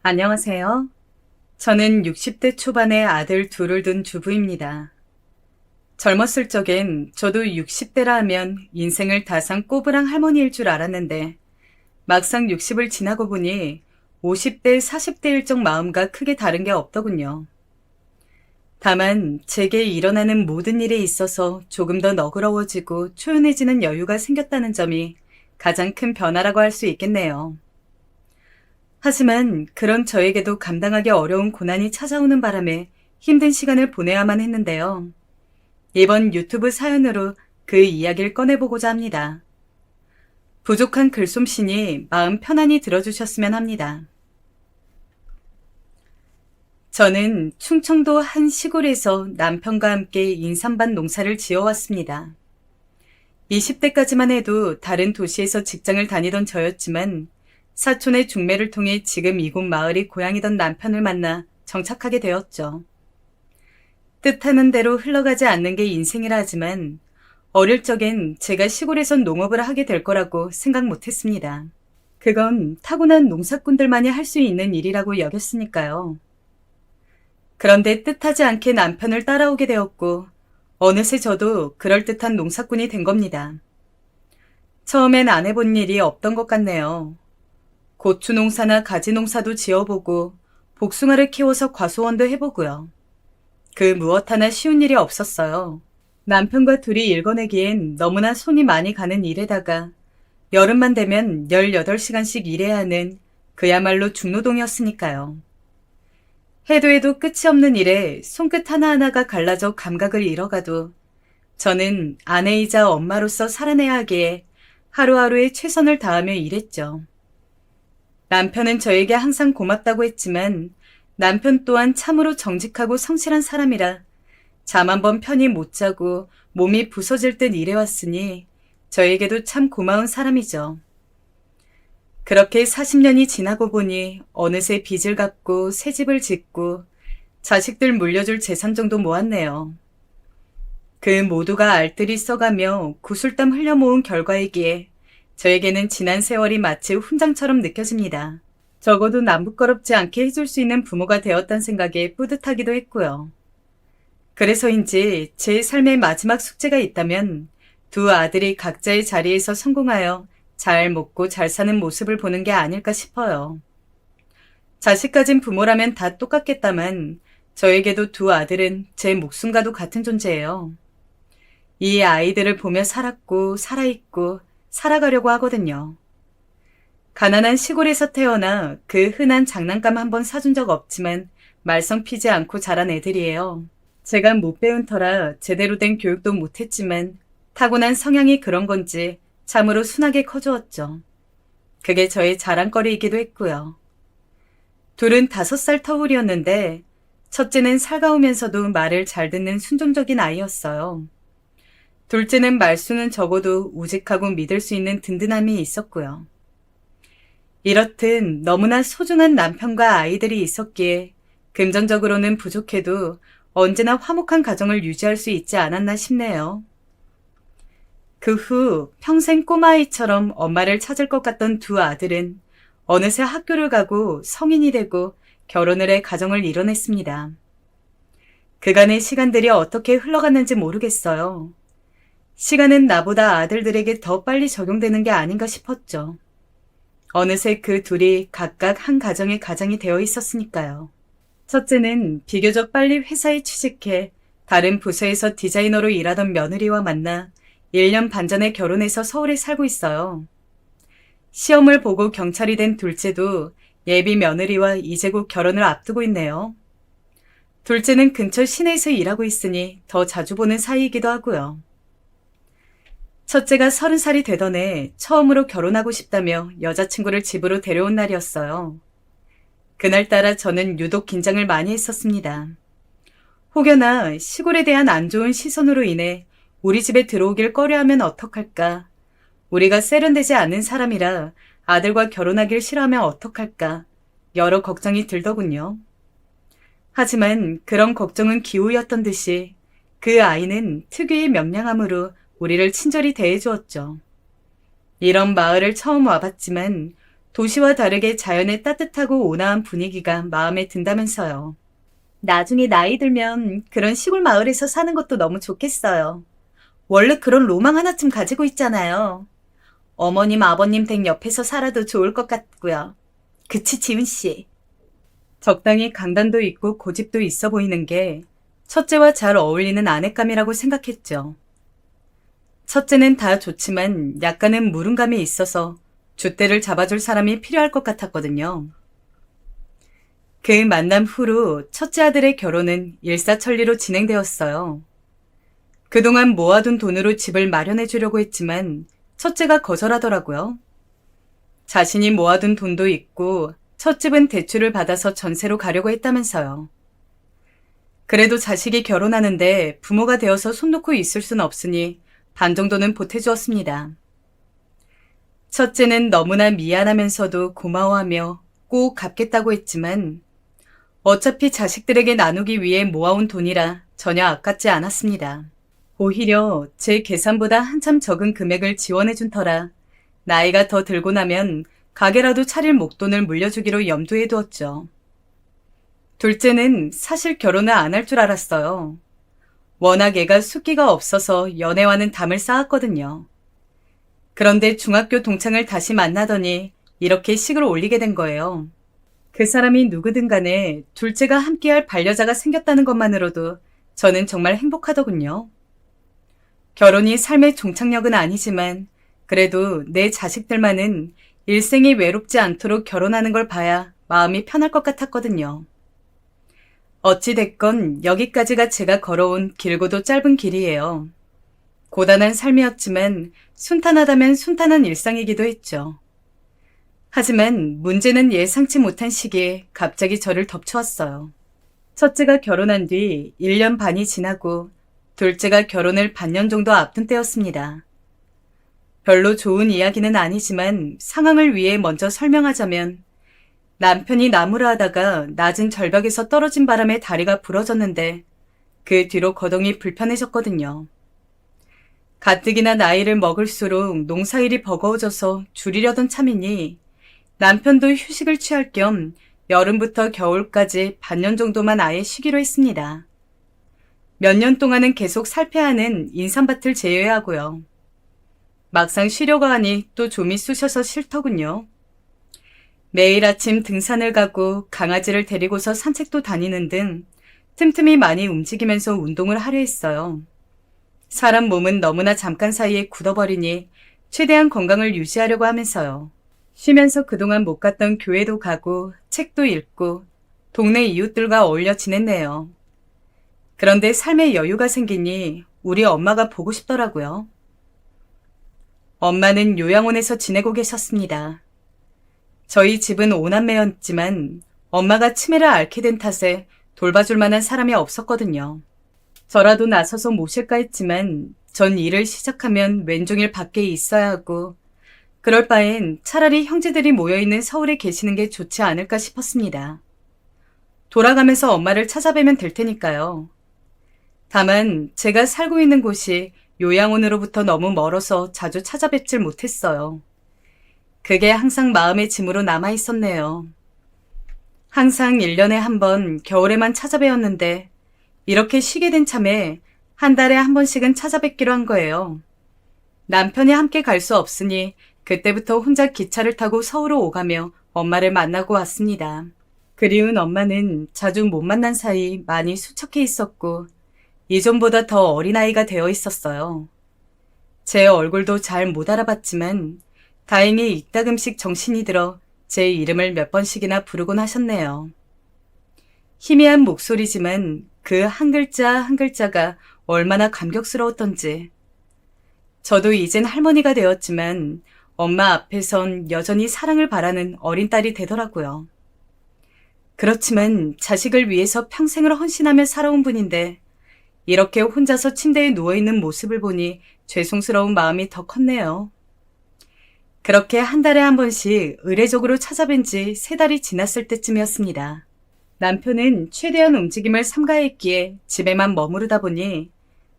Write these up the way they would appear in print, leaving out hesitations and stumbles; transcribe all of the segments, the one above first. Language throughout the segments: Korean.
안녕하세요. 저는 60대 초반의 아들 둘을 둔 주부입니다. 젊었을 적엔 저도 60대라 하면 인생을 다산 꼬부랑 할머니일 줄 알았는데 막상 60을 지나고 보니 50대, 40대일 적 마음과 크게 다른 게 없더군요. 다만 제게 일어나는 모든 일에 있어서 조금 더 너그러워지고 초연해지는 여유가 생겼다는 점이 가장 큰 변화라고 할 수 있겠네요. 하지만 그런 저에게도 감당하기 어려운 고난이 찾아오는 바람에 힘든 시간을 보내야만 했는데요. 이번 유튜브 사연으로 그 이야기를 꺼내보고자 합니다. 부족한 글솜씨니 마음 편안히 들어주셨으면 합니다. 저는 충청도 한 시골에서 남편과 함께 인삼밭 농사를 지어왔습니다. 20대까지만 해도 다른 도시에서 직장을 다니던 저였지만 사촌의 중매를 통해 지금 이곳 마을이 고향이던 남편을 만나 정착하게 되었죠. 뜻하는 대로 흘러가지 않는 게 인생이라 하지만 어릴 적엔 제가 시골에선 농업을 하게 될 거라고 생각 못했습니다. 그건 타고난 농사꾼들만이 할 수 있는 일이라고 여겼으니까요. 그런데 뜻하지 않게 남편을 따라오게 되었고 어느새 저도 그럴듯한 농사꾼이 된 겁니다. 처음엔 안 해본 일이 없던 것 같네요. 고추 농사나 가지 농사도 지어보고 복숭아를 키워서 과수원도 해보고요. 그 무엇 하나 쉬운 일이 없었어요. 남편과 둘이 일궈내기엔 너무나 손이 많이 가는 일에다가 여름만 되면 18시간씩 일해야 하는 그야말로 중노동이었으니까요. 해도 해도 끝이 없는 일에 손끝 하나하나가 갈라져 감각을 잃어가도 저는 아내이자 엄마로서 살아내야 하기에 하루하루에 최선을 다하며 일했죠. 남편은 저에게 항상 고맙다고 했지만 남편 또한 참으로 정직하고 성실한 사람이라 잠 한 번 편히 못 자고 몸이 부서질 듯 일해왔으니 저에게도 참 고마운 사람이죠. 그렇게 40년이 지나고 보니 어느새 빚을 갚고 새 집을 짓고 자식들 물려줄 재산 정도 모았네요. 그 모두가 알뜰히 써가며 구슬땀 흘려 모은 결과이기에 저에게는 지난 세월이 마치 훈장처럼 느껴집니다. 적어도 남부끄럽지 않게 해줄 수 있는 부모가 되었다는 생각에 뿌듯하기도 했고요. 그래서인지 제 삶의 마지막 숙제가 있다면 두 아들이 각자의 자리에서 성공하여 잘 먹고 잘 사는 모습을 보는 게 아닐까 싶어요. 자식 가진 부모라면 다 똑같겠다만 저에게도 두 아들은 제 목숨과도 같은 존재예요. 이 아이들을 보며 살았고 살아있고 살아가려고 하거든요. 가난한 시골에서 태어나 그 흔한 장난감 한번 사준 적 없지만 말썽 피지 않고 자란 애들이에요. 제가 못 배운 터라 제대로 된 교육도 못했지만 타고난 성향이 그런 건지 참으로 순하게 커주었죠. 그게 저의 자랑거리이기도 했고요. 둘은 5살 터울이었는데 첫째는 살가우면서도 말을 잘 듣는 순종적인 아이였어요. 둘째는 말수는 적어도 우직하고 믿을 수 있는 든든함이 있었고요. 이렇듯 너무나 소중한 남편과 아이들이 있었기에 금전적으로는 부족해도 언제나 화목한 가정을 유지할 수 있지 않았나 싶네요. 그 후 평생 꼬마아이처럼 엄마를 찾을 것 같던 두 아들은 어느새 학교를 가고 성인이 되고 결혼을 해 가정을 이뤄냈습니다. 그간의 시간들이 어떻게 흘러갔는지 모르겠어요. 시간은 나보다 아들들에게 더 빨리 적용되는 게 아닌가 싶었죠. 어느새 그 둘이 각각 한 가정의 가장이 되어 있었으니까요. 첫째는 비교적 빨리 회사에 취직해 다른 부서에서 디자이너로 일하던 며느리와 만나 1년 반 전에 결혼해서 서울에 살고 있어요. 시험을 보고 경찰이 된 둘째도 예비 며느리와 이제 곧 결혼을 앞두고 있네요. 둘째는 근처 시내에서 일하고 있으니 더 자주 보는 사이이기도 하고요. 첫째가 30살이 되던 해 처음으로 결혼하고 싶다며 여자친구를 집으로 데려온 날이었어요. 그날따라 저는 유독 긴장을 많이 했었습니다. 혹여나 시골에 대한 안 좋은 시선으로 인해 우리 집에 들어오길 꺼려하면 어떡할까? 우리가 세련되지 않은 사람이라 아들과 결혼하길 싫어하면 어떡할까? 여러 걱정이 들더군요. 하지만 그런 걱정은 기우였던 듯이 그 아이는 특유의 명량함으로 우리를 친절히 대해주었죠. 이런 마을을 처음 와봤지만 도시와 다르게 자연의 따뜻하고 온화한 분위기가 마음에 든다면서요. 나중에 나이 들면 그런 시골 마을에서 사는 것도 너무 좋겠어요. 원래 그런 로망 하나쯤 가지고 있잖아요. 어머님, 아버님 댁 옆에서 살아도 좋을 것 같고요. 그치, 지훈 씨? 적당히 강단도 있고 고집도 있어 보이는 게 첫째와 잘 어울리는 아내감이라고 생각했죠. 첫째는 다 좋지만 약간은 무능감이 있어서 줏대를 잡아줄 사람이 필요할 것 같았거든요. 그 만남 후로 첫째 아들의 결혼은 일사천리로 진행되었어요. 그동안 모아둔 돈으로 집을 마련해 주려고 했지만 첫째가 거절하더라고요. 자신이 모아둔 돈도 있고 첫 집은 대출을 받아서 전세로 가려고 했다면서요. 그래도 자식이 결혼하는데 부모가 되어서 손 놓고 있을 순 없으니 반 정도는 보태주었습니다. 첫째는 너무나 미안하면서도 고마워하며 꼭 갚겠다고 했지만 어차피 자식들에게 나누기 위해 모아온 돈이라 전혀 아깝지 않았습니다. 오히려 제 계산보다 한참 적은 금액을 지원해준 터라 나이가 더 들고 나면 가게라도 차릴 목돈을 물려주기로 염두에 두었죠. 둘째는 사실 결혼을 안 할 줄 알았어요. 워낙 애가 숫기가 없어서 연애와는 담을 쌓았거든요. 그런데 중학교 동창을 다시 만나더니 이렇게 식을 올리게 된 거예요. 그 사람이 누구든 간에 둘째가 함께할 반려자가 생겼다는 것만으로도 저는 정말 행복하더군요. 결혼이 삶의 종착역은 아니지만 그래도 내 자식들만은 일생이 외롭지 않도록 결혼하는 걸 봐야 마음이 편할 것 같았거든요. 어찌됐건 여기까지가 제가 걸어온 길고도 짧은 길이에요. 고단한 삶이었지만 순탄하다면 순탄한 일상이기도 했죠. 하지만 문제는 예상치 못한 시기에 갑자기 저를 덮쳐왔어요. 첫째가 결혼한 뒤 1년 반이 지나고 둘째가 결혼을 반년 정도 앞둔 때였습니다. 별로 좋은 이야기는 아니지만 상황을 위해 먼저 설명하자면 남편이 나무를 하다가 낮은 절벽에서 떨어진 바람에 다리가 부러졌는데 그 뒤로 거동이 불편해졌거든요. 가뜩이나 나이를 먹을수록 농사일이 버거워져서 줄이려던 참이니 남편도 휴식을 취할 겸 여름부터 겨울까지 반년 정도만 아예 쉬기로 했습니다. 몇 년 동안은 계속 살펴야 하는 인삼밭을 제외하고요. 막상 쉬려고 하니 또 좀이 쑤셔서 싫더군요. 매일 아침 등산을 가고 강아지를 데리고서 산책도 다니는 등 틈틈이 많이 움직이면서 운동을 하려 했어요. 사람 몸은 너무나 잠깐 사이에 굳어버리니 최대한 건강을 유지하려고 하면서요. 쉬면서 그동안 못 갔던 교회도 가고 책도 읽고 동네 이웃들과 어울려 지냈네요. 그런데 삶의 여유가 생기니 우리 엄마가 보고 싶더라고요. 엄마는 요양원에서 지내고 계셨습니다. 저희 집은 5남매였지만 엄마가 치매를 앓게 된 탓에 돌봐줄 만한 사람이 없었거든요. 저라도 나서서 모실까 했지만 전 일을 시작하면 왼종일 밖에 있어야 하고 그럴 바엔 차라리 형제들이 모여있는 서울에 계시는 게 좋지 않을까 싶었습니다. 돌아가면서 엄마를 찾아뵈면 될 테니까요. 다만 제가 살고 있는 곳이 요양원으로부터 너무 멀어서 자주 찾아뵙질 못했어요. 그게 항상 마음의 짐으로 남아있었네요. 항상 1년에 한 번 겨울에만 찾아뵈었는데 이렇게 쉬게 된 참에 한 달에 한 번씩은 찾아뵙기로 한 거예요. 남편이 함께 갈 수 없으니 그때부터 혼자 기차를 타고 서울로 오가며 엄마를 만나고 왔습니다. 그리운 엄마는 자주 못 만난 사이 많이 수척해 있었고 예전보다 더 어린아이가 되어 있었어요. 제 얼굴도 잘 못 알아봤지만 다행히 이따금씩 정신이 들어 제 이름을 몇 번씩이나 부르곤 하셨네요. 희미한 목소리지만 그 한 글자 한 글자가 얼마나 감격스러웠던지. 저도 이젠 할머니가 되었지만 엄마 앞에선 여전히 사랑을 바라는 어린 딸이 되더라고요. 그렇지만 자식을 위해서 평생을 헌신하며 살아온 분인데 이렇게 혼자서 침대에 누워있는 모습을 보니 죄송스러운 마음이 더 컸네요. 그렇게 한 달에 한 번씩 의례적으로 찾아뵌 지 3달이 지났을 때쯤이었습니다. 남편은 최대한 움직임을 삼가했기에 집에만 머무르다 보니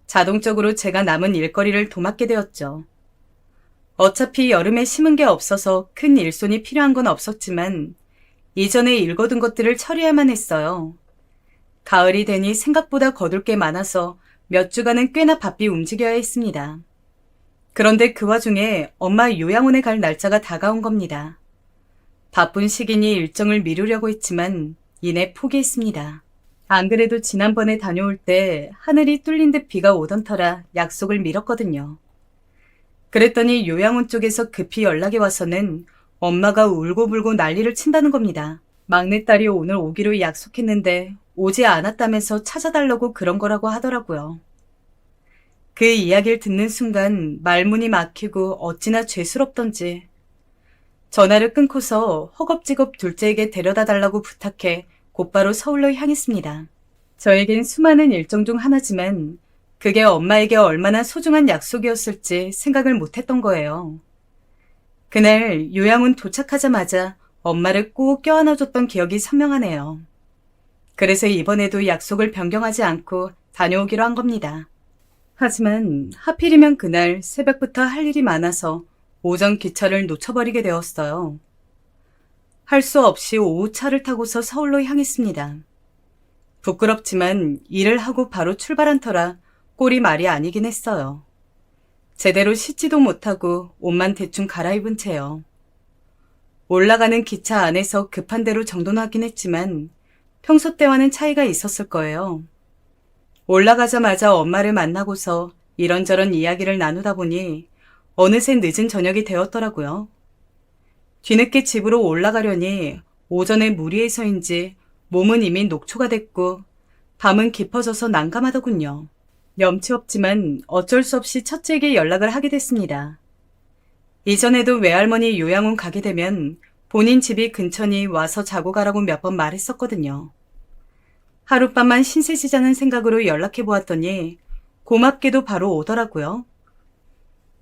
자동적으로 제가 남은 일거리를 도맡게 되었죠. 어차피 여름에 심은 게 없어서 큰 일손이 필요한 건 없었지만 이전에 읽어둔 것들을 처리해야만 했어요. 가을이 되니 생각보다 거둘 게 많아서 몇 주간은 꽤나 바삐 움직여야 했습니다. 그런데 그 와중에 엄마 요양원에 갈 날짜가 다가온 겁니다. 바쁜 시기니 일정을 미루려고 했지만 이내 포기했습니다. 안 그래도 지난번에 다녀올 때 하늘이 뚫린 듯 비가 오던 터라 약속을 미뤘거든요. 그랬더니 요양원 쪽에서 급히 연락이 와서는 엄마가 울고불고 난리를 친다는 겁니다. 막내딸이 오늘 오기로 약속했는데 오지 않았다면서 찾아달라고 그런 거라고 하더라고요. 그 이야기를 듣는 순간 말문이 막히고 어찌나 죄스럽던지 전화를 끊고서 허겁지겁 둘째에게 데려다 달라고 부탁해 곧바로 서울로 향했습니다. 저에겐 수많은 일정 중 하나지만 그게 엄마에게 얼마나 소중한 약속이었을지 생각을 못했던 거예요. 그날 요양원 도착하자마자 엄마를 꼭 껴안아줬던 기억이 선명하네요. 그래서 이번에도 약속을 변경하지 않고 다녀오기로 한 겁니다. 하지만 하필이면 그날 새벽부터 할 일이 많아서 오전 기차를 놓쳐버리게 되었어요. 할 수 없이 오후 차를 타고서 서울로 향했습니다. 부끄럽지만 일을 하고 바로 출발한 터라 꼴이 말이 아니긴 했어요. 제대로 씻지도 못하고 옷만 대충 갈아입은 채요. 올라가는 기차 안에서 급한 대로 정돈하긴 했지만 평소 때와는 차이가 있었을 거예요. 올라가자마자 엄마를 만나고서 이런저런 이야기를 나누다 보니 어느새 늦은 저녁이 되었더라고요. 뒤늦게 집으로 올라가려니 오전에 무리해서인지 몸은 이미 녹초가 됐고 밤은 깊어져서 난감하더군요. 염치 없지만 어쩔 수 없이 첫째에게 연락을 하게 됐습니다. 이전에도 외할머니 요양원 가게 되면 본인 집이 근처니 와서 자고 가라고 몇 번 말했었거든요. 하룻밤만 신세지자는 생각으로 연락해 보았더니 고맙게도 바로 오더라고요.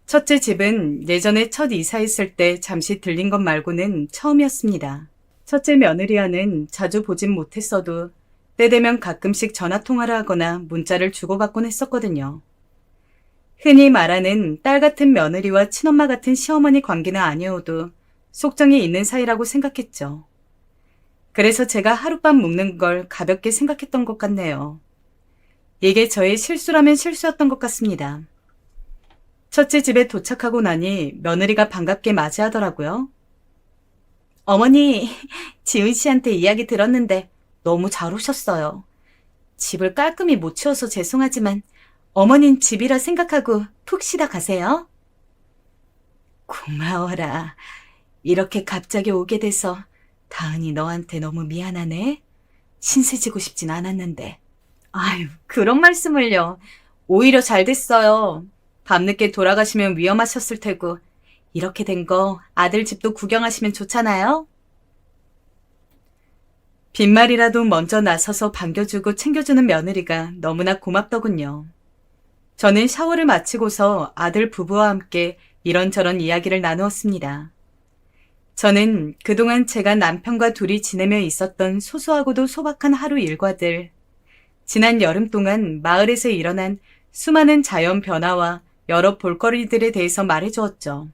첫째 집은 예전에 첫 이사했을 때 잠시 들린 것 말고는 처음이었습니다. 첫째 며느리와는 자주 보진 못했어도 때 되면 가끔씩 전화통화를 하거나 문자를 주고받곤 했었거든요. 흔히 말하는 딸 같은 며느리와 친엄마 같은 시어머니 관계는 아니어도 속정이 있는 사이라고 생각했죠. 그래서 제가 하룻밤 묵는 걸 가볍게 생각했던 것 같네요. 이게 저의 실수라면 실수였던 것 같습니다. 첫째 집에 도착하고 나니 며느리가 반갑게 맞이하더라고요. 어머니, 지은 씨한테 이야기 들었는데 너무 잘 오셨어요. 집을 깔끔히 못 치워서 죄송하지만 어머닌 집이라 생각하고 푹 쉬다 가세요. 고마워라. 이렇게 갑자기 오게 돼서 다은이 너한테 너무 미안하네. 신세지고 싶진 않았는데. 아유, 그런 말씀을요. 오히려 잘 됐어요. 밤늦게 돌아가시면 위험하셨을 테고 이렇게 된 거 아들 집도 구경하시면 좋잖아요. 빈말이라도 먼저 나서서 반겨주고 챙겨주는 며느리가 너무나 고맙더군요. 저는 샤워를 마치고서 아들 부부와 함께 이런저런 이야기를 나누었습니다. 저는 그동안 제가 남편과 둘이 지내며 있었던 소소하고도 소박한 하루 일과들, 지난 여름 동안 마을에서 일어난 수많은 자연 변화와 여러 볼거리들에 대해서 말해주었죠.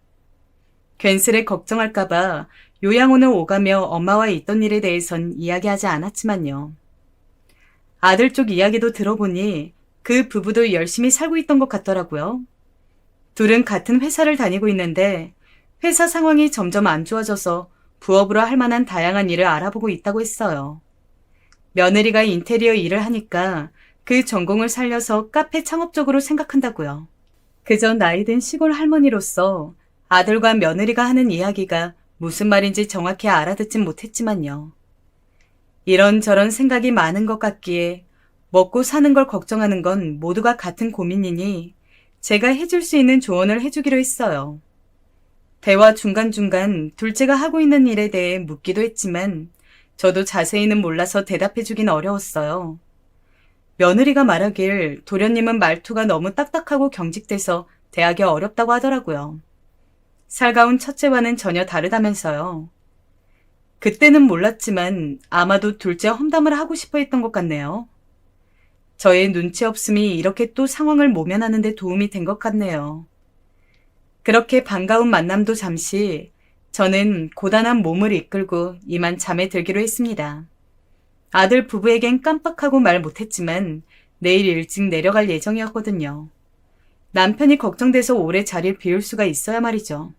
괜스레 걱정할까봐 요양원을 오가며 엄마와 있던 일에 대해선 이야기하지 않았지만요. 아들 쪽 이야기도 들어보니 그 부부도 열심히 살고 있던 것 같더라고요. 둘은 같은 회사를 다니고 있는데 회사 상황이 점점 안 좋아져서 부업으로 할 만한 다양한 일을 알아보고 있다고 했어요. 며느리가 인테리어 일을 하니까 그 전공을 살려서 카페 창업 쪽으로 생각한다고요. 그저 나이든 시골 할머니로서 아들과 며느리가 하는 이야기가 무슨 말인지 정확히 알아듣진 못했지만요. 이런저런 생각이 많은 것 같기에 먹고 사는 걸 걱정하는 건 모두가 같은 고민이니 제가 해줄 수 있는 조언을 해주기로 했어요. 대화 중간중간 둘째가 하고 있는 일에 대해 묻기도 했지만 저도 자세히는 몰라서 대답해주긴 어려웠어요. 며느리가 말하길 도련님은 말투가 너무 딱딱하고 경직돼서 대하기 어렵다고 하더라고요. 살가운 첫째와는 전혀 다르다면서요. 그때는 몰랐지만 아마도 둘째 험담을 하고 싶어 했던 것 같네요. 저의 눈치 없음이 이렇게 또 상황을 모면하는 데 도움이 된 것 같네요. 그렇게 반가운 만남도 잠시 저는 고단한 몸을 이끌고 이만 잠에 들기로 했습니다. 아들 부부에겐 깜빡하고 말 못했지만 내일 일찍 내려갈 예정이었거든요. 남편이 걱정돼서 오래 자리를 비울 수가 있어야 말이죠.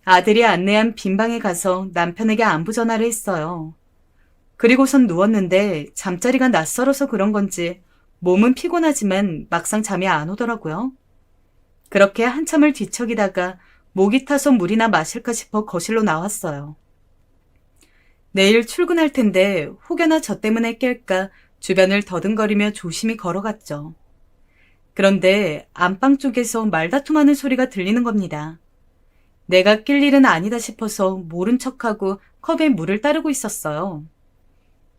아들이 안내한 빈 방에 가서 남편에게 안부 전화를 했어요. 그리고선 누웠는데 잠자리가 낯설어서 그런 건지 몸은 피곤하지만 막상 잠이 안 오더라고요. 그렇게 한참을 뒤척이다가 목이 타서 물이나 마실까 싶어 거실로 나왔어요. 내일 출근할 텐데 혹여나 저 때문에 깰까 주변을 더듬거리며 조심히 걸어갔죠. 그런데 안방 쪽에서 말다툼하는 소리가 들리는 겁니다. 내가 낄 일은 아니다 싶어서 모른 척하고 컵에 물을 따르고 있었어요.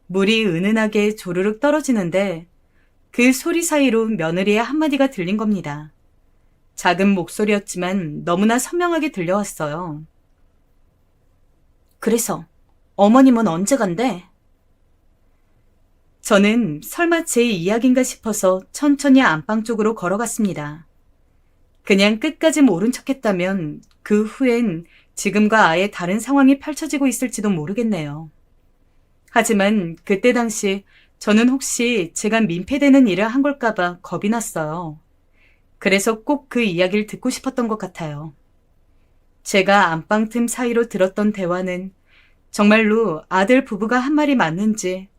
물이 은은하게 조르륵 떨어지는데 그 소리 사이로 며느리의 한마디가 들린 겁니다. 작은 목소리였지만 너무나 선명하게 들려왔어요. 그래서 어머님은 언제 간대? 저는 설마 제 이야기인가 싶어서 천천히 안방 쪽으로 걸어갔습니다. 그냥 끝까지 모른 척했다면 그 후엔 지금과 아예 다른 상황이 펼쳐지고 있을지도 모르겠네요. 하지만 그때 당시 저는 혹시 제가 민폐되는 일을 한 걸까봐 겁이 났어요. 그래서 꼭 그 이야기를 듣고 싶었던 것 같아요. 제가 안방 틈 사이로 들었던 대화는 정말로 아들 부부가 한 말이 맞는지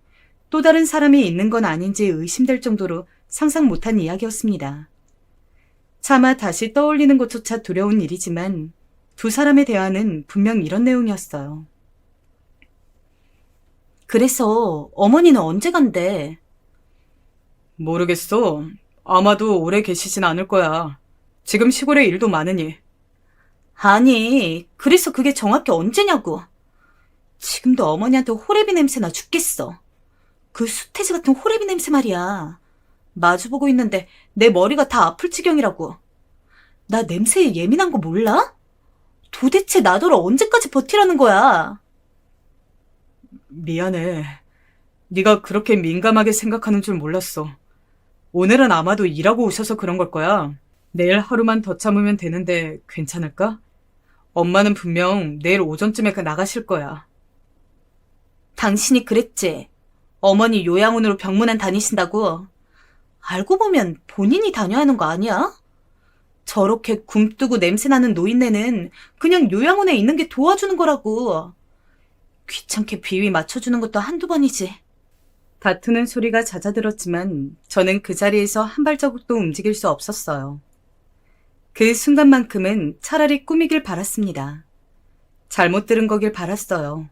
또 다른 사람이 있는 건 아닌지 의심될 정도로 상상 못한 이야기였습니다. 차마 다시 떠올리는 것조차 두려운 일이지만 두 사람의 대화는 분명 이런 내용이었어요. 그래서 어머니는 언제 간대? 모르겠어. 아마도 오래 계시진 않을 거야. 지금 시골에 일도 많으니. 아니, 그래서 그게 정확히 언제냐고. 지금도 어머니한테 호레비 냄새나 죽겠어. 그 수태지 같은 호레비 냄새 말이야. 마주보고 있는데 내 머리가 다 아플 지경이라고. 나 냄새에 예민한 거 몰라? 도대체 나더러 언제까지 버티라는 거야? 미안해. 네가 그렇게 민감하게 생각하는 줄 몰랐어. 오늘은 아마도 일하고 오셔서 그런 걸 거야. 내일 하루만 더 참으면 되는데 괜찮을까? 엄마는 분명 내일 오전쯤에 나가실 거야. 당신이 그랬지? 어머니 요양원으로 병문안 다니신다고? 알고 보면 본인이 다녀야 하는 거 아니야? 저렇게 굼뜨고 냄새나는 노인네는 그냥 요양원에 있는 게 도와주는 거라고. 귀찮게 비위 맞춰주는 것도 한두 번이지. 다투는 소리가 잦아들었지만 저는 그 자리에서 한 발자국도 움직일 수 없었어요. 그 순간만큼은 차라리 꿈이길 바랐습니다. 잘못 들은 거길 바랐어요.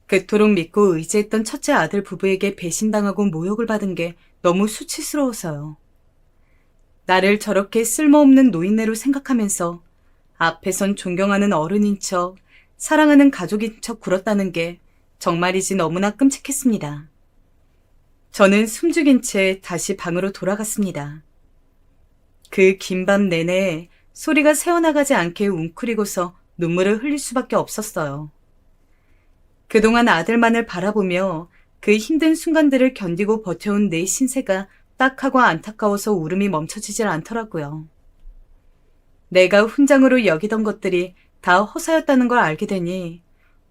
그토록 믿고 의지했던 첫째 아들 부부에게 배신당하고 모욕을 받은 게 너무 수치스러워서요. 나를 저렇게 쓸모없는 노인네로 생각하면서 앞에선 존경하는 어른인 척, 사랑하는 가족인 척 굴었다는 게 정말이지 너무나 끔찍했습니다. 저는 숨죽인 채 다시 방으로 돌아갔습니다. 그 긴 밤 내내 소리가 새어나가지 않게 웅크리고서 눈물을 흘릴 수밖에 없었어요. 그동안 아들만을 바라보며 그 힘든 순간들을 견디고 버텨온 내 신세가 딱하고 안타까워서 울음이 멈춰지질 않더라고요. 내가 훈장으로 여기던 것들이 다 허사였다는 걸 알게 되니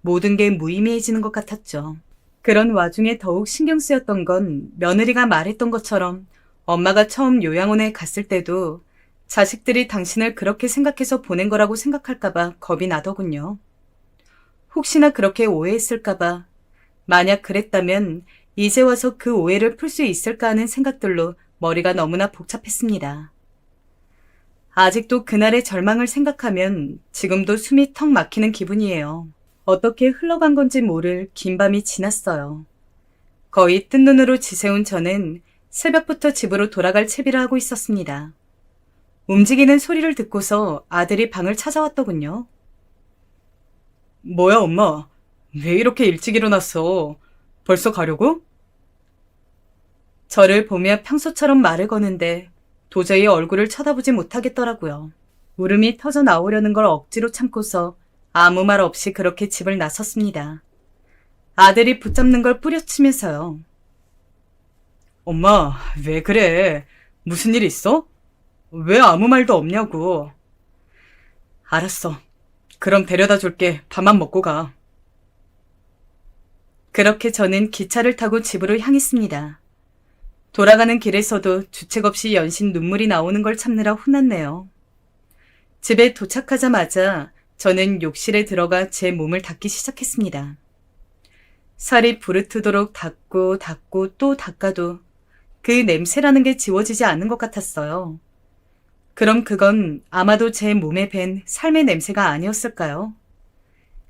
모든 게 무의미해지는 것 같았죠. 그런 와중에 더욱 신경 쓰였던 건 며느리가 말했던 것처럼 엄마가 처음 요양원에 갔을 때도 자식들이 당신을 그렇게 생각해서 보낸 거라고 생각할까봐 겁이 나더군요. 혹시나 그렇게 오해했을까봐, 만약 그랬다면 이제 와서 그 오해를 풀 수 있을까 하는 생각들로 머리가 너무나 복잡했습니다. 아직도 그날의 절망을 생각하면 지금도 숨이 턱 막히는 기분이에요. 어떻게 흘러간 건지 모를 긴 밤이 지났어요. 거의 뜬 눈으로 지새운 저는 새벽부터 집으로 돌아갈 채비를 하고 있었습니다. 움직이는 소리를 듣고서 아들이 방을 찾아왔더군요. 뭐야, 엄마? 왜 이렇게 일찍 일어났어? 벌써 가려고? 저를 보며 평소처럼 말을 거는데 도저히 얼굴을 쳐다보지 못하겠더라고요. 울음이 터져 나오려는 걸 억지로 참고서 아무 말 없이 그렇게 집을 나섰습니다. 아들이 붙잡는 걸 뿌려치면서요. 엄마, 왜 그래? 무슨 일 있어? 왜 아무 말도 없냐고. 알았어. 그럼 데려다 줄게. 밥만 먹고 가. 그렇게 저는 기차를 타고 집으로 향했습니다. 돌아가는 길에서도 주책 없이 연신 눈물이 나오는 걸 참느라 혼났네요. 집에 도착하자마자 저는 욕실에 들어가 제 몸을 닦기 시작했습니다. 살이 부르트도록 닦고 또 닦아도 그 냄새라는 게 지워지지 않는 것 같았어요. 그럼 그건 아마도 제 몸에 밴 삶의 냄새가 아니었을까요?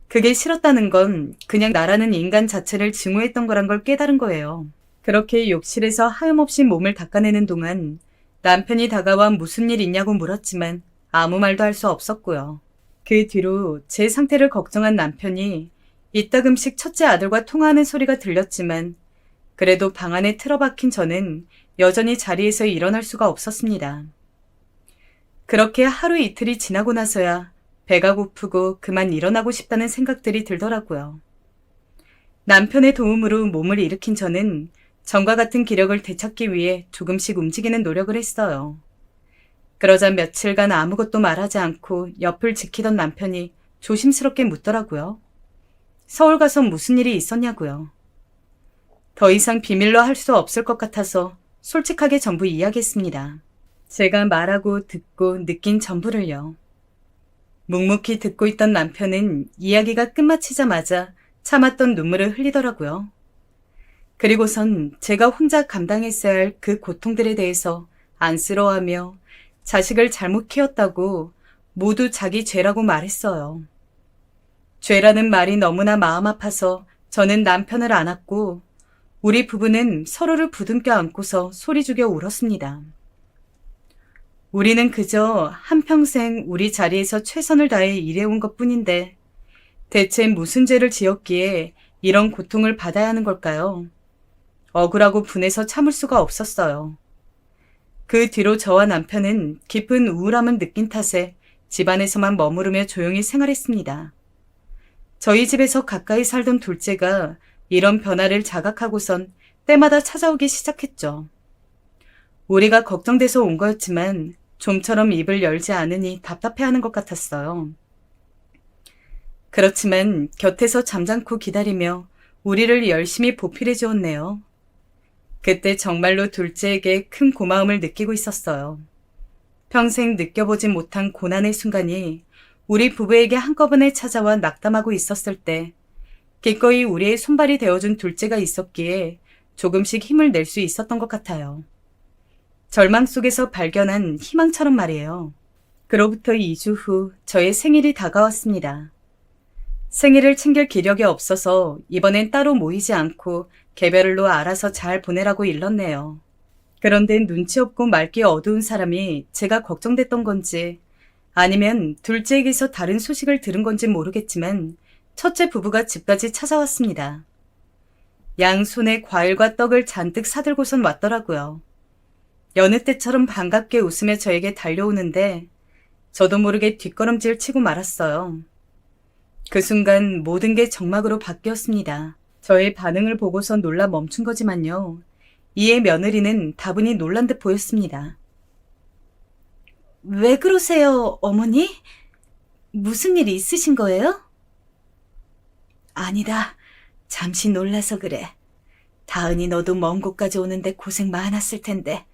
그게 싫었다는 건 그냥 나라는 인간 자체를 증오했던 거란 걸 깨달은 거예요. 그렇게 욕실에서 하염없이 몸을 닦아내는 동안 남편이 다가와 무슨 일 있냐고 물었지만 아무 말도 할 수 없었고요. 그 뒤로 제 상태를 걱정한 남편이 이따금씩 첫째 아들과 통화하는 소리가 들렸지만 그래도 방 안에 틀어박힌 저는 여전히 자리에서 일어날 수가 없었습니다. 그렇게 하루 이틀이 지나고 나서야 배가 고프고 그만 일어나고 싶다는 생각들이 들더라고요. 남편의 도움으로 몸을 일으킨 저는 전과 같은 기력을 되찾기 위해 조금씩 움직이는 노력을 했어요. 그러자 며칠간 아무것도 말하지 않고 옆을 지키던 남편이 조심스럽게 묻더라고요. 서울 가서 무슨 일이 있었냐고요. 더 이상 비밀로 할 수 없을 것 같아서 솔직하게 전부 이야기했습니다. 제가 말하고 듣고 느낀 전부를요. 묵묵히 듣고 있던 남편은 이야기가 끝마치자마자 참았던 눈물을 흘리더라고요. 그리고선 제가 혼자 감당했어야 할 그 고통들에 대해서 안쓰러워하며 자식을 잘못 키웠다고 모두 자기 죄라고 말했어요. 죄라는 말이 너무나 마음 아파서 저는 남편을 안았고 우리 부부는 서로를 부둥켜 안고서 소리 죽여 울었습니다. 우리는 그저 한평생 우리 자리에서 최선을 다해 일해온 것뿐인데 대체 무슨 죄를 지었기에 이런 고통을 받아야 하는 걸까요? 억울하고 분해서 참을 수가 없었어요. 그 뒤로 저와 남편은 깊은 우울함을 느낀 탓에 집안에서만 머무르며 조용히 생활했습니다. 저희 집에서 가까이 살던 둘째가 이런 변화를 자각하고선 때마다 찾아오기 시작했죠. 우리가 걱정돼서 온 거였지만 좀처럼 입을 열지 않으니 답답해하는 것 같았어요. 그렇지만 곁에서 잠잠고 기다리며 우리를 열심히 보필해 주었네요. 그때 정말로 둘째에게 큰 고마움을 느끼고 있었어요. 평생 느껴보지 못한 고난의 순간이 우리 부부에게 한꺼번에 찾아와 낙담하고 있었을 때 기꺼이 우리의 손발이 되어준 둘째가 있었기에 조금씩 힘을 낼 수 있었던 것 같아요. 절망 속에서 발견한 희망처럼 말이에요. 그로부터 2주 후 저의 생일이 다가왔습니다. 생일을 챙길 기력이 없어서 이번엔 따로 모이지 않고 개별로 알아서 잘 보내라고 일렀네요. 그런데 눈치 없고 맑기 어두운 사람이 제가 걱정됐던 건지 아니면 둘째에게서 다른 소식을 들은 건지 모르겠지만 첫째 부부가 집까지 찾아왔습니다. 양손에 과일과 떡을 잔뜩 사들고선 왔더라고요. 여느 때처럼 반갑게 웃으며 저에게 달려오는데 저도 모르게 뒷걸음질 치고 말았어요. 그 순간 모든 게 정막으로 바뀌었습니다. 저의 반응을 보고서 놀라 멈춘 거지만요. 이에 며느리는 다분히 놀란 듯 보였습니다. 왜 그러세요, 어머니? 무슨 일이 있으신 거예요? 아니다. 잠시 놀라서 그래. 다은이 너도 먼 곳까지 오는데 고생 많았을 텐데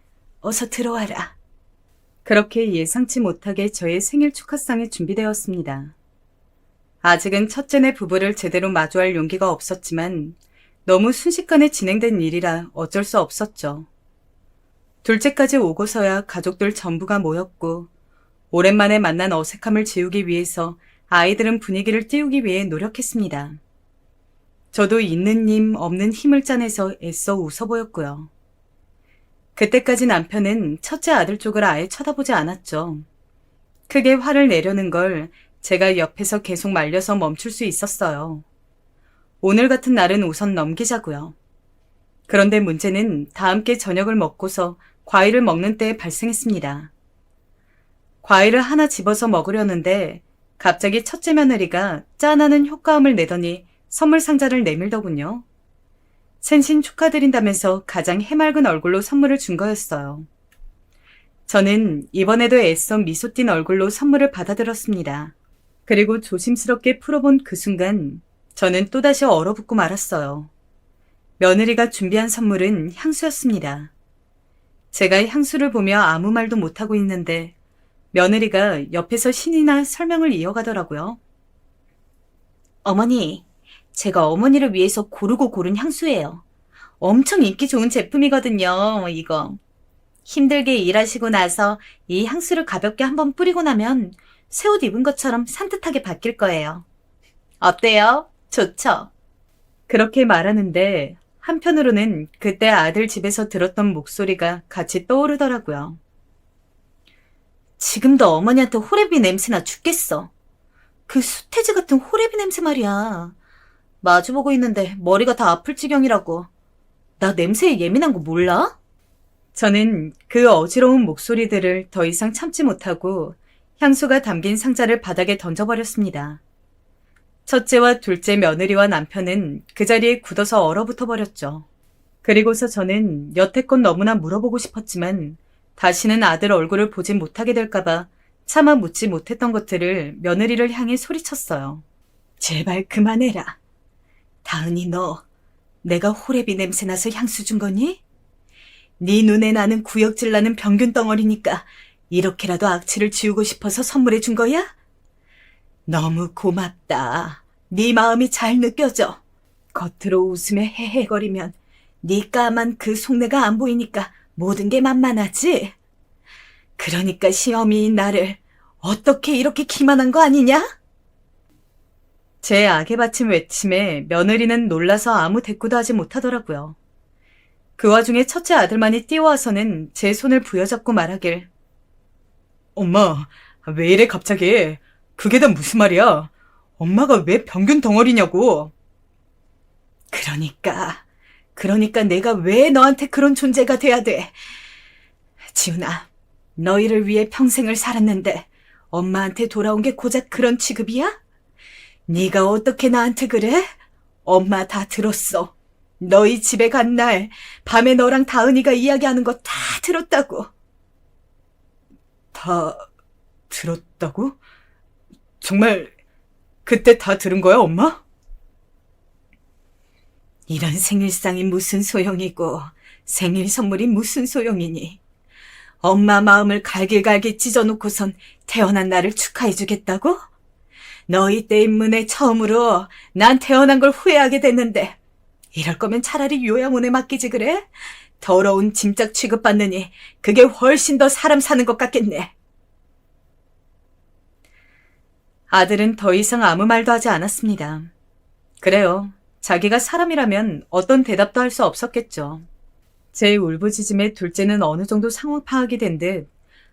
어서 들어와라. 그렇게 예상치 못하게 저의 생일 축하상이 준비되었습니다. 아직은 첫째네 부부를 제대로 마주할 용기가 없었지만 너무 순식간에 진행된 일이라 어쩔 수 없었죠. 둘째까지 오고서야 가족들 전부가 모였고 오랜만에 만난 어색함을 지우기 위해서 아이들은 분위기를 띄우기 위해 노력했습니다. 저도 있는 힘 없는 힘을 짜내서 애써 웃어 보였고요. 그때까지 남편은 첫째 아들 쪽을 아예 쳐다보지 않았죠. 크게 화를 내려는 걸 제가 옆에서 계속 말려서 멈출 수 있었어요. 오늘 같은 날은 우선 넘기자고요. 그런데 문제는 다 함께 저녁을 먹고서 과일을 먹는 때에 발생했습니다. 과일을 하나 집어서 먹으려는데 갑자기 첫째 며느리가 짠하는 효과음을 내더니 선물 상자를 내밀더군요. 생신 축하드린다면서 가장 해맑은 얼굴로 선물을 준 거였어요. 저는 이번에도 애써 미소 띤 얼굴로 선물을 받아들었습니다. 그리고 조심스럽게 풀어본 그 순간 저는 또다시 얼어붙고 말았어요. 며느리가 준비한 선물은 향수였습니다. 제가 향수를 보며 아무 말도 못하고 있는데 며느리가 옆에서 신이나 설명을 이어가더라고요. 어머니, 제가 어머니를 위해서 고르고 고른 향수예요. 엄청 인기 좋은 제품이거든요, 이거. 힘들게 일하시고 나서 이 향수를 가볍게 한번 뿌리고 나면 새 옷 입은 것처럼 산뜻하게 바뀔 거예요. 어때요? 좋죠? 그렇게 말하는데 한편으로는 그때 아들 집에서 들었던 목소리가 같이 떠오르더라고요. 지금도 어머니한테 호레비 냄새나 죽겠어. 그 수태지 같은 호레비 냄새 말이야. 마주보고 있는데 머리가 다 아플 지경이라고. 나 냄새에 예민한 거 몰라? 저는 그 어지러운 목소리들을 더 이상 참지 못하고 향수가 담긴 상자를 바닥에 던져버렸습니다. 첫째와 둘째 며느리와 남편은 그 자리에 굳어서 얼어붙어 버렸죠. 그리고서 저는 여태껏 너무나 물어보고 싶었지만 다시는 아들 얼굴을 보지 못하게 될까봐 차마 묻지 못했던 것들을 며느리를 향해 소리쳤어요. 제발 그만해라. 다은이 너 내가 호레비 냄새 나서 향수 준 거니? 네 눈에 나는 구역질 나는 병균 덩어리니까 이렇게라도 악취를 지우고 싶어서 선물해 준 거야? 너무 고맙다. 네 마음이 잘 느껴져. 겉으로 웃으며 헤헤거리면 네 까만 그 속내가 안 보이니까 모든 게 만만하지? 그러니까 시어미인 나를 어떻게 이렇게 기만한 거 아니냐? 제 악에 바친 외침에 며느리는 놀라서 아무 대꾸도 하지 못하더라고요. 그 와중에 첫째 아들만이 뛰어와서는 제 손을 부여잡고 말하길. 엄마, 왜 이래 갑자기? 그게 다 무슨 말이야? 엄마가 왜 병균 덩어리냐고. 그러니까 내가 왜 너한테 그런 존재가 돼야 돼? 지훈아, 너희를 위해 평생을 살았는데 엄마한테 돌아온 게 고작 그런 취급이야? 네가 어떻게 나한테 그래? 엄마 다 들었어. 너희 집에 간 날 밤에 너랑 다은이가 이야기하는 거 다 들었다고. 다 들었다고? 정말 그때 다 들은 거야, 엄마? 이런 생일상이 무슨 소용이고 생일 선물이 무슨 소용이니? 엄마 마음을 갈길갈길 찢어놓고선 태어난 나를 축하해주겠다고? 너희 때문에 처음으로 난 태어난 걸 후회하게 됐는데 이럴 거면 차라리 요양원에 맡기지 그래? 더러운 짐짝 취급받느니 그게 훨씬 더 사람 사는 것 같겠네. 아들은 더 이상 아무 말도 하지 않았습니다. 그래요. 자기가 사람이라면 어떤 대답도 할 수 없었겠죠. 제 울부짖음에 둘째는 어느 정도 상황 파악이 된 듯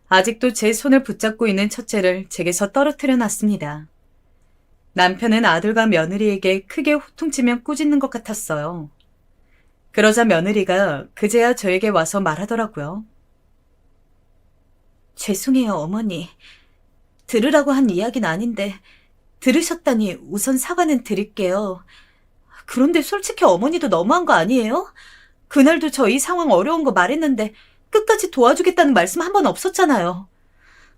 아직도 제 손을 붙잡고 있는 첫째를 제게서 떨어뜨려 놨습니다. 남편은 아들과 며느리에게 크게 호통치며 꾸짖는 것 같았어요. 그러자 며느리가 그제야 저에게 와서 말하더라고요. 죄송해요, 어머니. 들으라고 한 이야기는 아닌데 들으셨다니 우선 사과는 드릴게요. 그런데 솔직히 어머니도 너무한 거 아니에요? 그날도 저희 상황 어려운 거 말했는데 끝까지 도와주겠다는 말씀 한 번 없었잖아요.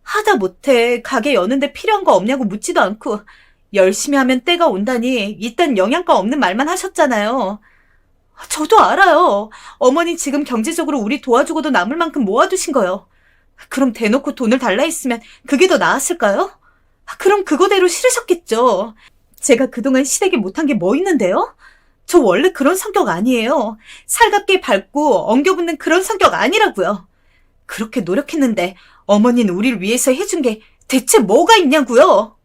하다 못해 가게 여는데 필요한 거 없냐고 묻지도 않고 열심히 하면 때가 온다니 이딴 영양가 없는 말만 하셨잖아요. 저도 알아요. 어머니 지금 경제적으로 우리 도와주고도 남을 만큼 모아두신 거요. 그럼 대놓고 돈을 달라 했으면 그게 더 나았을까요? 그럼 그거대로 싫으셨겠죠. 제가 그동안 시댁에 못한 게 뭐 있는데요? 저 원래 그런 성격 아니에요. 살갑게 밟고 엉겨붙는 그런 성격 아니라고요. 그렇게 노력했는데 어머니는 우리를 위해서 해준 게 대체 뭐가 있냐고요?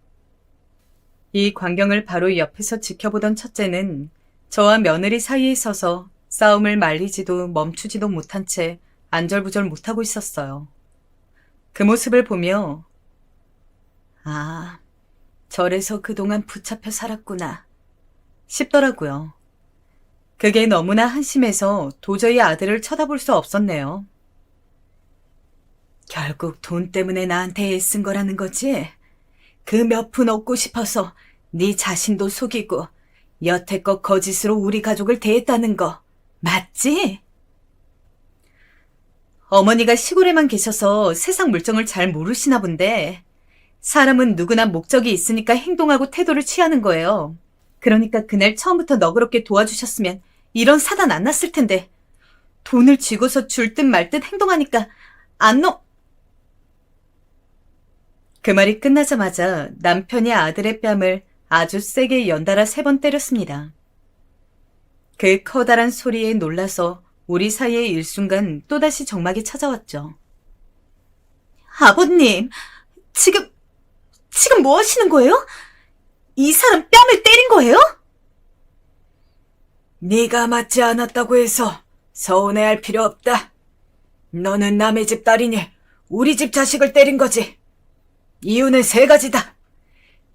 이 광경을 바로 옆에서 지켜보던 첫째는 저와 며느리 사이에 서서 싸움을 말리지도 멈추지도 못한 채 안절부절 못하고 있었어요. 그 모습을 보며 아, 저래서 그동안 붙잡혀 살았구나 싶더라고요. 그게 너무나 한심해서 도저히 아들을 쳐다볼 수 없었네요. 결국 돈 때문에 나한테 애쓴 거라는 거지? 그 몇 푼 얻고 싶어서 네 자신도 속이고 여태껏 거짓으로 우리 가족을 대했다는 거 맞지? 어머니가 시골에만 계셔서 세상 물정을 잘 모르시나 본데 사람은 누구나 목적이 있으니까 행동하고 태도를 취하는 거예요. 그러니까 그날 처음부터 너그럽게 도와주셨으면 이런 사단 안 났을 텐데 돈을 쥐고서 줄 듯 말 듯 행동하니까 안 넘... 그 말이 끝나자마자 남편이 아들의 뺨을 아주 세게 연달아 3번 때렸습니다. 그 커다란 소리에 놀라서 우리 사이에 일순간 또다시 적막이 찾아왔죠. 아버님, 지금 뭐 하시는 거예요? 이 사람 뺨을 때린 거예요? 네가 맞지 않았다고 해서 서운해할 필요 없다. 너는 남의 집 딸이니 우리 집 자식을 때린 거지. 이유는 3가지다.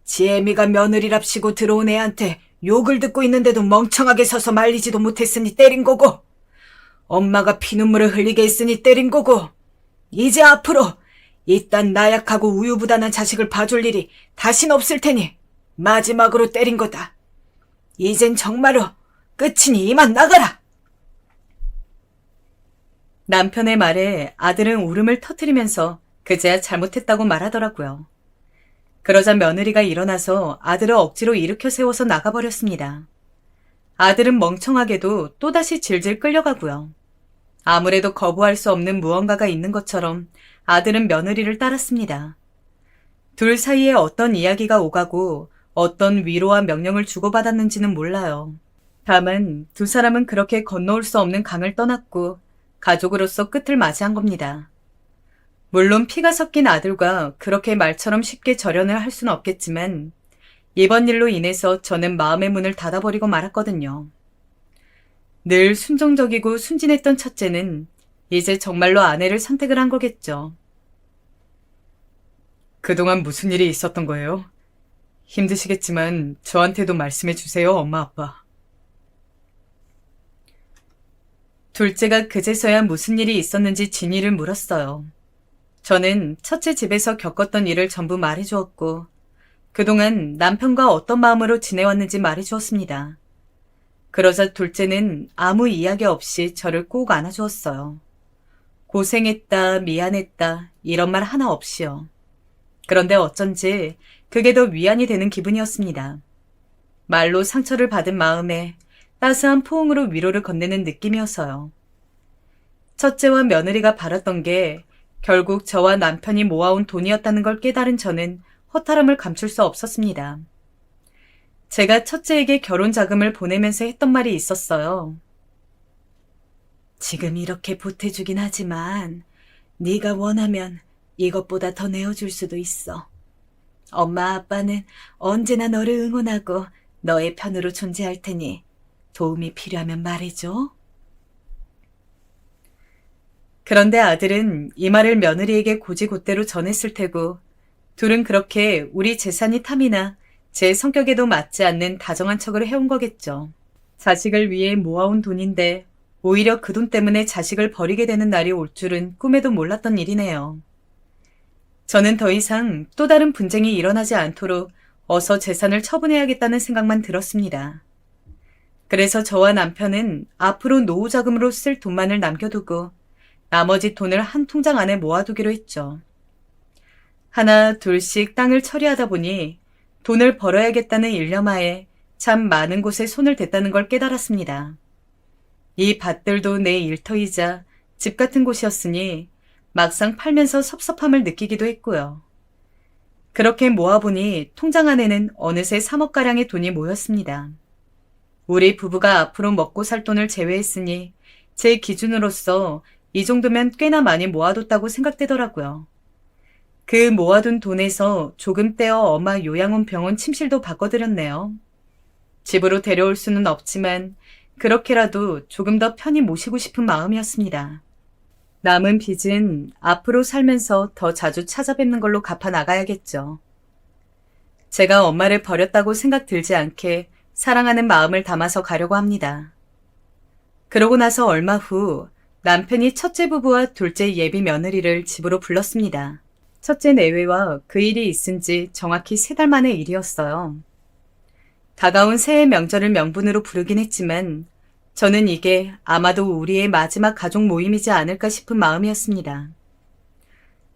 지혜미가 며느리랍시고 들어온 애한테 욕을 듣고 있는데도 멍청하게 서서 말리지도 못했으니 때린 거고, 엄마가 피눈물을 흘리게 했으니 때린 거고, 이제 앞으로 이딴 나약하고 우유부단한 자식을 봐줄 일이 다신 없을 테니 마지막으로 때린 거다. 이젠 정말로 끝이니 이만 나가라. 남편의 말에 아들은 울음을 터뜨리면서 그제야 잘못했다고 말하더라고요. 그러자 며느리가 일어나서 아들을 억지로 일으켜 세워서 나가버렸습니다. 아들은 멍청하게도 또다시 질질 끌려가고요. 아무래도 거부할 수 없는 무언가가 있는 것처럼 아들은 며느리를 따랐습니다. 둘 사이에 어떤 이야기가 오가고 어떤 위로와 명령을 주고받았는지는 몰라요. 다만 두 사람은 그렇게 건너올 수 없는 강을 떠났고 가족으로서 끝을 맞이한 겁니다. 물론 피가 섞인 아들과 그렇게 말처럼 쉽게 절연을 할 수는 없겠지만 이번 일로 인해서 저는 마음의 문을 닫아버리고 말았거든요. 늘 순종적이고 순진했던 첫째는 이제 정말로 아내를 선택을 한 거겠죠. 그동안 무슨 일이 있었던 거예요? 힘드시겠지만 저한테도 말씀해 주세요, 엄마, 아빠. 둘째가 그제서야 무슨 일이 있었는지 진위를 물었어요. 저는 첫째 집에서 겪었던 일을 전부 말해주었고 그동안 남편과 어떤 마음으로 지내왔는지 말해주었습니다. 그러자 둘째는 아무 이야기 없이 저를 꼭 안아주었어요. 고생했다, 미안했다 이런 말 하나 없이요. 그런데 어쩐지 그게 더 위안이 되는 기분이었습니다. 말로 상처를 받은 마음에 따스한 포옹으로 위로를 건네는 느낌이어서요. 첫째와 며느리가 바랐던 게 결국 저와 남편이 모아온 돈이었다는 걸 깨달은 저는 허탈함을 감출 수 없었습니다. 제가 첫째에게 결혼 자금을 보내면서 했던 말이 있었어요. 지금 이렇게 보태주긴 하지만 네가 원하면 이것보다 더 내어줄 수도 있어. 엄마 아빠는 언제나 너를 응원하고 너의 편으로 존재할 테니 도움이 필요하면 말해줘. 그런데 아들은 이 말을 며느리에게 고지곳대로 전했을 테고 둘은 그렇게 우리 재산이 탐이나 제 성격에도 맞지 않는 다정한 척을 해온 거겠죠. 자식을 위해 모아온 돈인데 오히려 그 돈 때문에 자식을 버리게 되는 날이 올 줄은 꿈에도 몰랐던 일이네요. 저는 더 이상 또 다른 분쟁이 일어나지 않도록 어서 재산을 처분해야겠다는 생각만 들었습니다. 그래서 저와 남편은 앞으로 노후 자금으로 쓸 돈만을 남겨두고 나머지 돈을 한 통장 안에 모아두기로 했죠. 하나 둘씩 땅을 처리하다 보니 돈을 벌어야겠다는 일념하에 참 많은 곳에 손을 댔다는 걸 깨달았습니다. 이 밭들도 내 일터이자 집 같은 곳이었으니 막상 팔면서 섭섭함을 느끼기도 했고요. 그렇게 모아보니 통장 안에는 어느새 3억가량의 돈이 모였습니다. 우리 부부가 앞으로 먹고 살 돈을 제외했으니 제 기준으로서 이 정도면 꽤나 많이 모아뒀다고 생각되더라고요. 그 모아둔 돈에서 조금 떼어 엄마 요양원 병원 침실도 바꿔드렸네요. 집으로 데려올 수는 없지만 그렇게라도 조금 더 편히 모시고 싶은 마음이었습니다. 남은 빚은 앞으로 살면서 더 자주 찾아뵙는 걸로 갚아 나가야겠죠. 제가 엄마를 버렸다고 생각 들지 않게 사랑하는 마음을 담아서 가려고 합니다. 그러고 나서 얼마 후 남편이 첫째 부부와 둘째 예비 며느리를 집으로 불렀습니다. 첫째 내외와 그 일이 있은 지 정확히 3달 만의 일이었어요. 다가온 새해 명절을 명분으로 부르긴 했지만 저는 이게 아마도 우리의 마지막 가족 모임이지 않을까 싶은 마음이었습니다.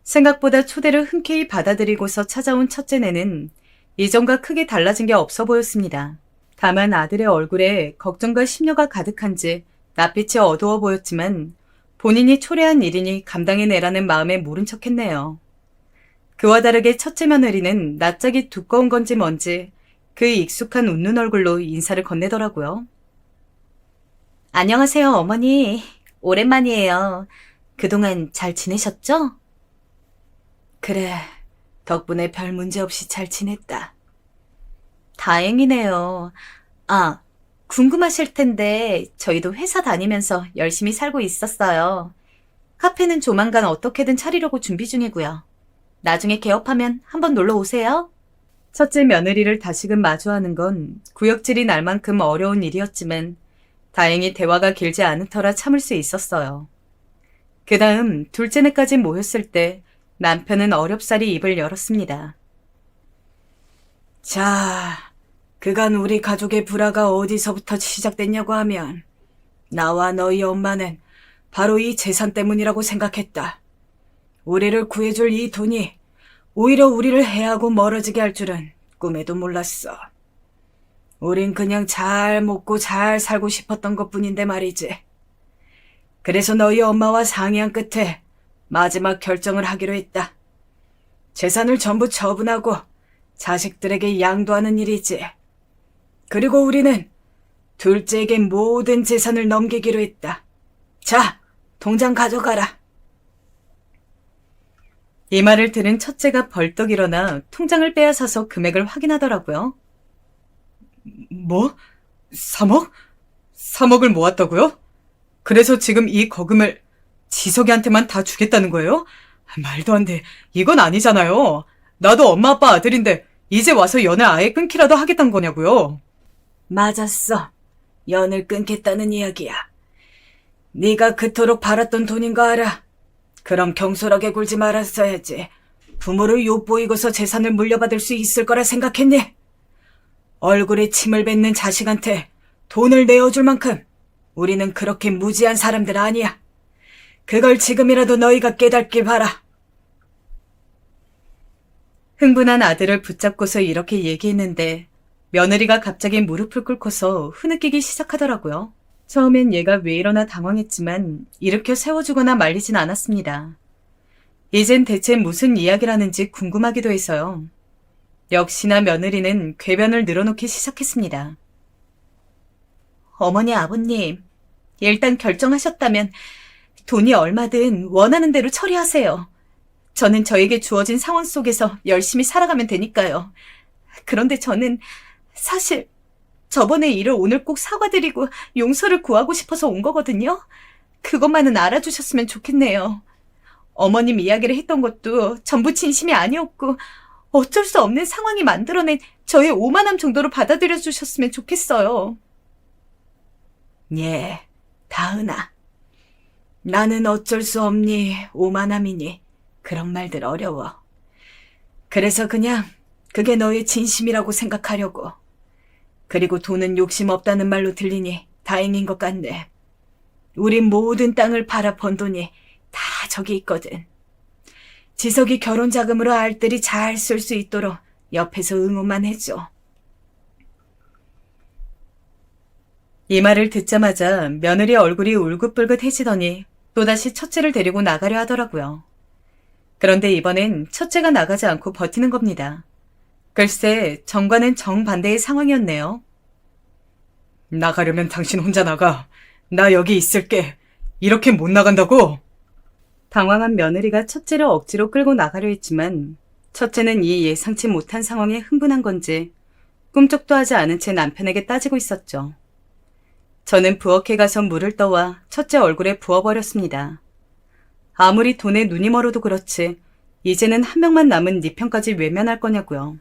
생각보다 초대를 흔쾌히 받아들이고서 찾아온 첫째네는 이전과 크게 달라진 게 없어 보였습니다. 다만 아들의 얼굴에 걱정과 심려가 가득한지 낯빛이 어두워 보였지만 본인이 초래한 일이니 감당해내라는 마음에 모른 척했네요. 그와 다르게 첫째 며느리는 낯짝이 두꺼운 건지 뭔지 그 익숙한 웃는 얼굴로 인사를 건네더라고요. 안녕하세요, 어머니. 오랜만이에요. 그동안 잘 지내셨죠? 그래, 덕분에 별 문제 없이 잘 지냈다. 다행이네요. 아, 궁금하실 텐데 저희도 회사 다니면서 열심히 살고 있었어요. 카페는 조만간 어떻게든 차리려고 준비 중이고요. 나중에 개업하면 한번 놀러 오세요. 첫째 며느리를 다시금 마주하는 건 구역질이 날 만큼 어려운 일이었지만 다행히 대화가 길지 않은 터라 참을 수 있었어요. 그 다음 둘째네까지 모였을 때 남편은 어렵사리 입을 열었습니다. 자, 그간 우리 가족의 불화가 어디서부터 시작됐냐고 하면 나와 너희 엄마는 바로 이 재산 때문이라고 생각했다. 우리를 구해줄 이 돈이 오히려 우리를 해하고 멀어지게 할 줄은 꿈에도 몰랐어. 우린 그냥 잘 먹고 잘 살고 싶었던 것뿐인데 말이지. 그래서 너희 엄마와 상의한 끝에 마지막 결정을 하기로 했다. 재산을 전부 처분하고 자식들에게 양도하는 일이지. 그리고 우리는 둘째에게 모든 재산을 넘기기로 했다. 자, 통장 가져가라. 이 말을 들은 첫째가 벌떡 일어나 통장을 빼앗아서 금액을 확인하더라고요. 뭐? 3억? 3억을 모았다고요? 그래서 지금 이 거금을 지석이한테만 다 주겠다는 거예요? 말도 안 돼. 이건 아니잖아요. 나도 엄마 아빠 아들인데 이제 와서 연을 아예 끊기라도 하겠다는 거냐고요. 맞았어. 연을 끊겠다는 이야기야. 네가 그토록 바랐던 돈인 거 알아. 그럼 경솔하게 굴지 말았어야지. 부모를 엿보이고서 재산을 물려받을 수 있을 거라 생각했니? 얼굴에 침을 뱉는 자식한테 돈을 내어줄 만큼 우리는 그렇게 무지한 사람들 아니야. 그걸 지금이라도 너희가 깨닫길 바라. 흥분한 아들을 붙잡고서 이렇게 얘기했는데 며느리가 갑자기 무릎을 꿇고서 흐느끼기 시작하더라고요. 처음엔 얘가 왜 이러나 당황했지만 일으켜 세워주거나 말리진 않았습니다. 이젠 대체 무슨 이야기라는지 궁금하기도 해서요. 역시나 며느리는 궤변을 늘어놓기 시작했습니다. 어머니, 아버님, 일단 결정하셨다면 돈이 얼마든 원하는 대로 처리하세요. 저는 저에게 주어진 상황 속에서 열심히 살아가면 되니까요. 그런데 저는 사실 저번에 일을 오늘 꼭 사과드리고 용서를 구하고 싶어서 온 거거든요. 그것만은 알아주셨으면 좋겠네요. 어머님 이야기를 했던 것도 전부 진심이 아니었고 어쩔 수 없는 상황이 만들어낸 저의 오만함 정도로 받아들여 주셨으면 좋겠어요. 예, 다은아. 나는 어쩔 수 없니, 오만함이니 그런 말들 어려워. 그래서 그냥 그게 너의 진심이라고 생각하려고. 그리고 돈은 욕심 없다는 말로 들리니 다행인 것 같네. 우린 모든 땅을 팔아 번 돈이 다 저기 있거든. 지석이 결혼 자금으로 알뜰히 잘 쓸 수 있도록 옆에서 응원만 해줘. 이 말을 듣자마자 며느리 얼굴이 울긋불긋해지더니 또다시 첫째를 데리고 나가려 하더라고요. 그런데 이번엔 첫째가 나가지 않고 버티는 겁니다. 글쎄, 정과는 정반대의 상황이었네요. 나가려면 당신 혼자 나가. 나 여기 있을게. 이렇게 못 나간다고? 당황한 며느리가 첫째를 억지로 끌고 나가려 했지만 첫째는 이 예상치 못한 상황에 흥분한 건지 꿈쩍도 하지 않은 채 남편에게 따지고 있었죠. 저는 부엌에 가서 물을 떠와 첫째 얼굴에 부어버렸습니다. 아무리 돈에 눈이 멀어도 그렇지 이제는 한 명만 남은 네 편까지 외면할 거냐고요.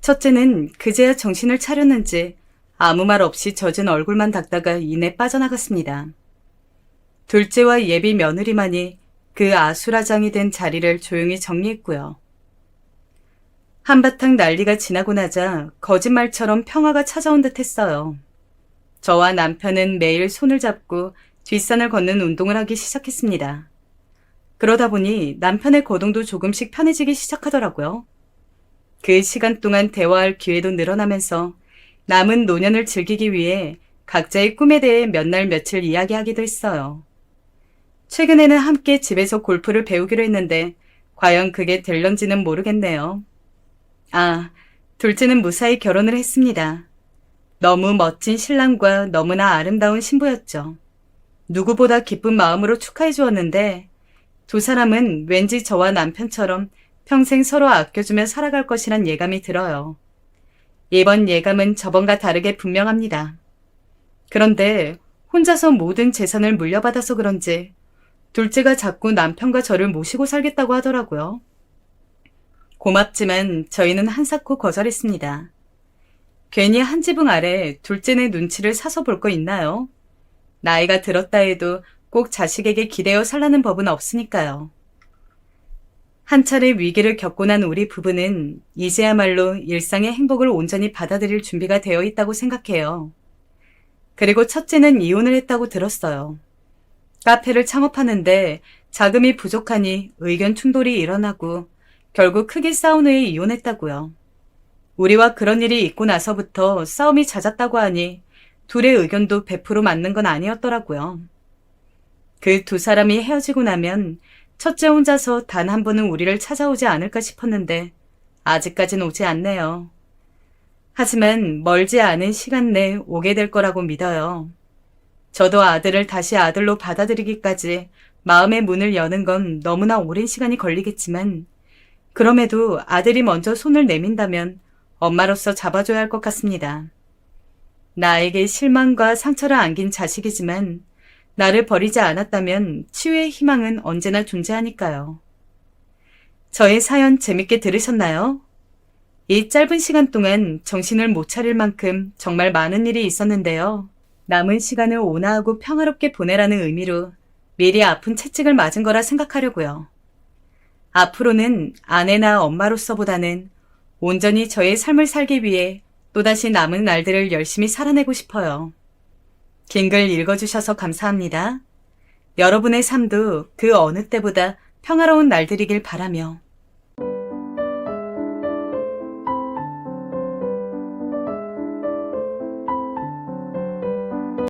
첫째는 그제야 정신을 차렸는지 아무 말 없이 젖은 얼굴만 닦다가 이내 빠져나갔습니다. 둘째와 예비 며느리만이 그 아수라장이 된 자리를 조용히 정리했고요. 한바탕 난리가 지나고 나자 거짓말처럼 평화가 찾아온 듯 했어요. 저와 남편은 매일 손을 잡고 뒷산을 걷는 운동을 하기 시작했습니다. 그러다 보니 남편의 거동도 조금씩 편해지기 시작하더라고요. 그 시간 동안 대화할 기회도 늘어나면서 남은 노년을 즐기기 위해 각자의 꿈에 대해 몇 날 며칠 이야기하기도 했어요. 최근에는 함께 집에서 골프를 배우기로 했는데 과연 그게 될런지는 모르겠네요. 아, 둘째는 무사히 결혼을 했습니다. 너무 멋진 신랑과 너무나 아름다운 신부였죠. 누구보다 기쁜 마음으로 축하해 주었는데 두 사람은 왠지 저와 남편처럼 평생 서로 아껴주며 살아갈 것이란 예감이 들어요. 이번 예감은 저번과 다르게 분명합니다. 그런데 혼자서 모든 재산을 물려받아서 그런지 둘째가 자꾸 남편과 저를 모시고 살겠다고 하더라고요. 고맙지만 저희는 한사코 거절했습니다. 괜히 한 지붕 아래 둘째네 눈치를 사서 볼 거 있나요? 나이가 들었다 해도 꼭 자식에게 기대어 살라는 법은 없으니까요. 한 차례 위기를 겪고 난 우리 부부는 이제야말로 일상의 행복을 온전히 받아들일 준비가 되어 있다고 생각해요. 그리고 첫째는 이혼을 했다고 들었어요. 카페를 창업하는데 자금이 부족하니 의견 충돌이 일어나고 결국 크게 싸운 후에 이혼했다고요. 우리와 그런 일이 있고 나서부터 싸움이 잦았다고 하니 둘의 의견도 100% 맞는 건 아니었더라고요. 그 두 사람이 헤어지고 나면 첫째 혼자서 단 한 번은 우리를 찾아오지 않을까 싶었는데 아직까진 오지 않네요. 하지만 멀지 않은 시간 내에 오게 될 거라고 믿어요. 저도 아들을 다시 아들로 받아들이기까지 마음의 문을 여는 건 너무나 오랜 시간이 걸리겠지만 그럼에도 아들이 먼저 손을 내민다면 엄마로서 잡아줘야 할 것 같습니다. 나에게 실망과 상처를 안긴 자식이지만 나를 버리지 않았다면 치유의 희망은 언제나 존재하니까요. 저의 사연 재밌게 들으셨나요? 이 짧은 시간 동안 정신을 못 차릴 만큼 정말 많은 일이 있었는데요. 남은 시간을 온화하고 평화롭게 보내라는 의미로 미리 아픈 채찍을 맞은 거라 생각하려고요. 앞으로는 아내나 엄마로서보다는 온전히 저의 삶을 살기 위해 또다시 남은 날들을 열심히 살아내고 싶어요. 긴 글 읽어주셔서 감사합니다. 여러분의 삶도 그 어느 때보다 평화로운 날들이길 바라며